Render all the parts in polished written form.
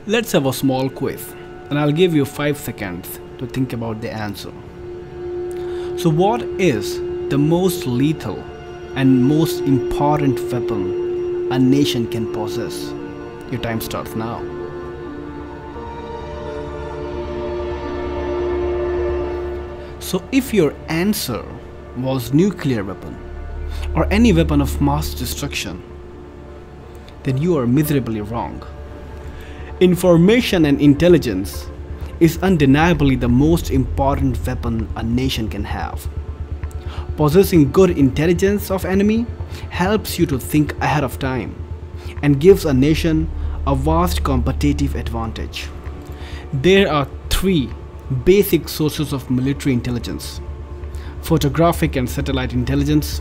Let's have a small quiz, and I'll give you 5 seconds to think about the answer. So what is the most lethal and most important weapon a nation can possess? Your time starts now. So if your answer was nuclear weapon or any weapon of mass destruction, then you are miserably wrong. Information and intelligence is undeniably the most important weapon a nation can have. Possessing good intelligence of enemy helps you to think ahead of time and gives a nation a vast competitive advantage. There are 3 basic sources of military intelligence: photographic and satellite intelligence,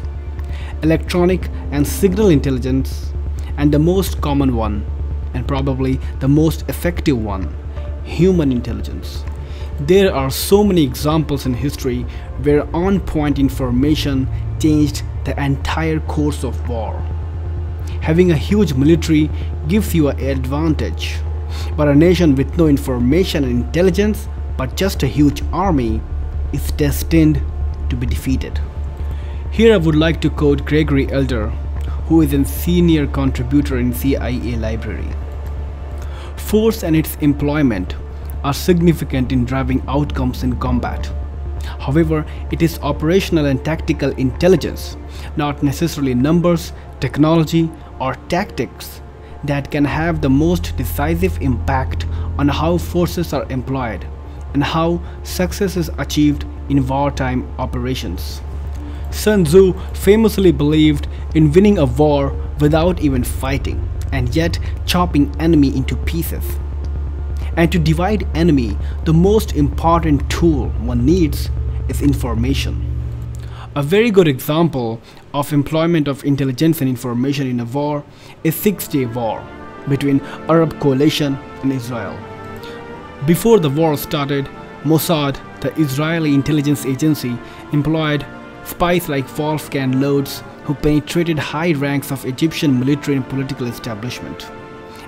electronic and signal intelligence, and the most common one, and probably the most effective one, human intelligence. There are so many examples in history where on-point information changed the entire course of war. Having a huge military gives you an advantage, but a nation with no information and intelligence but just a huge army is destined to be defeated. Here I would like to quote Gregory Elder, who is a senior contributor in CIA library. Force and its employment are significant in driving outcomes in combat. However, it is operational and tactical intelligence, not necessarily numbers, technology, or tactics, that can have the most decisive impact on how forces are employed and how success is achieved in wartime operations. Sun Tzu famously believed in winning a war without even fighting, and yet chopping enemy into pieces. And to divide enemy, the most important tool one needs is information. A very good example of employment of intelligence and information in a war is Six-Day War between Arab coalition and Israel. Before the war started, Mossad, the Israeli intelligence agency, employed spies like Wolfgang Lotz, who penetrated high ranks of Egyptian military and political establishment.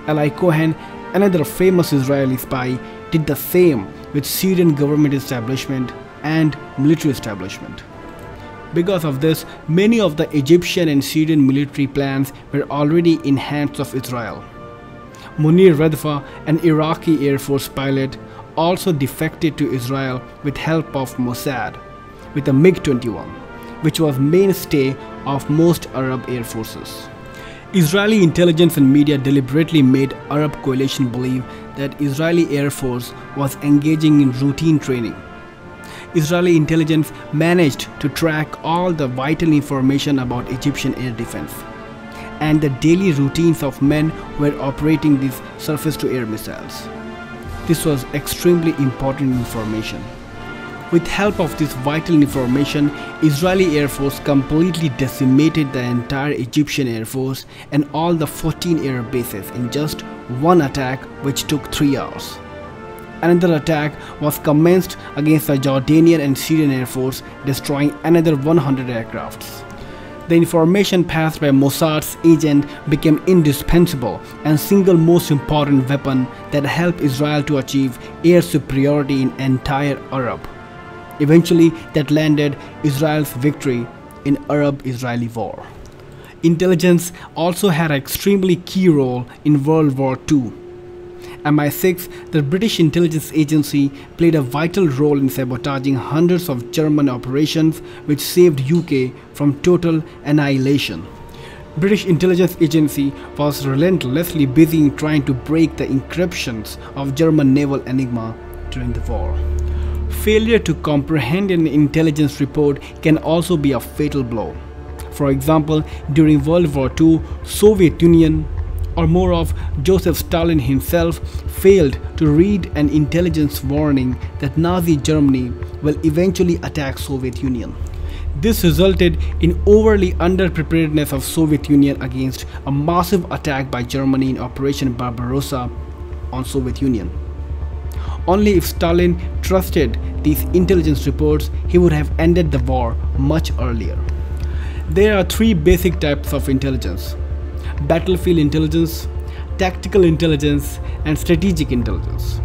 Eli Cohen, another famous Israeli spy, did the same with Syrian government establishment and military establishment. Because of this, many of the Egyptian and Syrian military plans were already in hands of Israel. Munir Redfa, an Iraqi Air Force pilot, also defected to Israel with help of Mossad with a MiG-21, which was mainstay of most Arab air forces. Israeli intelligence and media deliberately made Arab coalition believe that Israeli Air Force was engaging in routine training. Israeli intelligence managed to track all the vital information about Egyptian air defense and the daily routines of men who were operating these surface-to-air missiles. This was extremely important information. With help of this vital information, Israeli Air Force completely decimated the entire Egyptian Air Force and all the 14 air bases in just one attack, which took 3 hours. Another attack was commenced against the Jordanian and Syrian Air Force, destroying another 100 aircrafts. The information passed by Mossad's agent became indispensable and single most important weapon that helped Israel to achieve air superiority in entire Arab. Eventually, that landed Israel's victory in Arab-Israeli war. Intelligence also had an extremely key role in World War II. MI6, the British intelligence agency, played a vital role in sabotaging hundreds of German operations which saved UK from total annihilation. British intelligence agency was relentlessly busy in trying to break the encryptions of German naval enigma during the war. Failure to comprehend an intelligence report can also be a fatal blow. For example, during World War II, Soviet Union, or more of Joseph Stalin himself, failed to read an intelligence warning that Nazi Germany will eventually attack Soviet Union. This resulted in overly underpreparedness of Soviet Union against a massive attack by Germany in Operation Barbarossa on Soviet Union. Only if Stalin trusted these intelligence reports, he would have ended the war much earlier. There are 3 basic types of intelligence: battlefield intelligence, tactical intelligence, and strategic intelligence.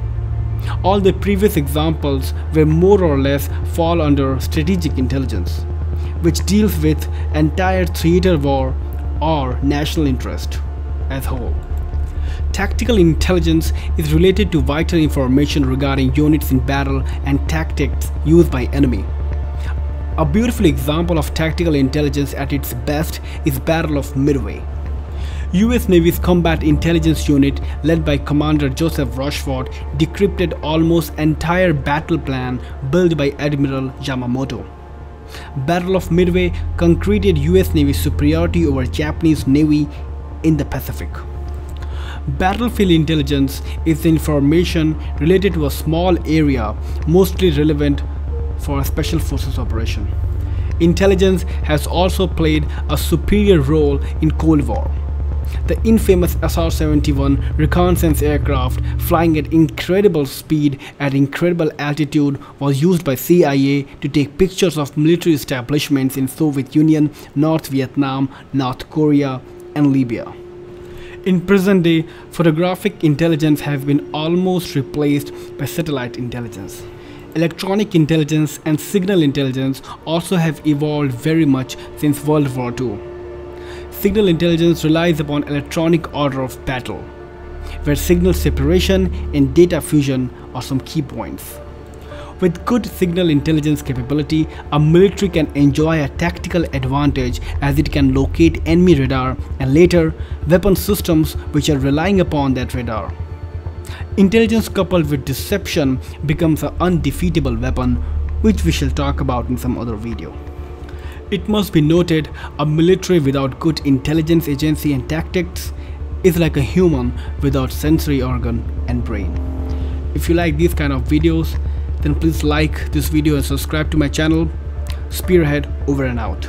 All the previous examples were more or less fall under strategic intelligence, which deals with entire theater war or national interest as a whole. Tactical intelligence is related to vital information regarding units in battle and tactics used by enemy. A beautiful example of tactical intelligence at its best is Battle of Midway. US Navy's Combat Intelligence Unit, led by Commander Joseph Rochefort, decrypted almost entire battle plan built by Admiral Yamamoto. Battle of Midway concreted US Navy's superiority over Japanese Navy in the Pacific. Battlefield intelligence is the information related to a small area, mostly relevant for a special forces operation. Intelligence has also played a superior role in Cold War. The infamous SR-71 reconnaissance aircraft, flying at incredible speed at incredible altitude, was used by CIA to take pictures of military establishments in Soviet Union, North Vietnam, North Korea, and Libya. In present day, photographic intelligence has been almost replaced by satellite intelligence. Electronic intelligence and signal intelligence also have evolved very much since World War II. Signal intelligence relies upon electronic order of battle, where signal separation and data fusion are some key points. With good signal intelligence capability, a military can enjoy a tactical advantage as it can locate enemy radar and later weapon systems which are relying upon that radar. Intelligence coupled with deception becomes an undefeatable weapon, which we shall talk about in some other video. It must be noted, a military without good intelligence agency and tactics is like a human without sensory organ and brain. If you like these kind of videos, then please like this video and subscribe to my channel. Spearhead over and out.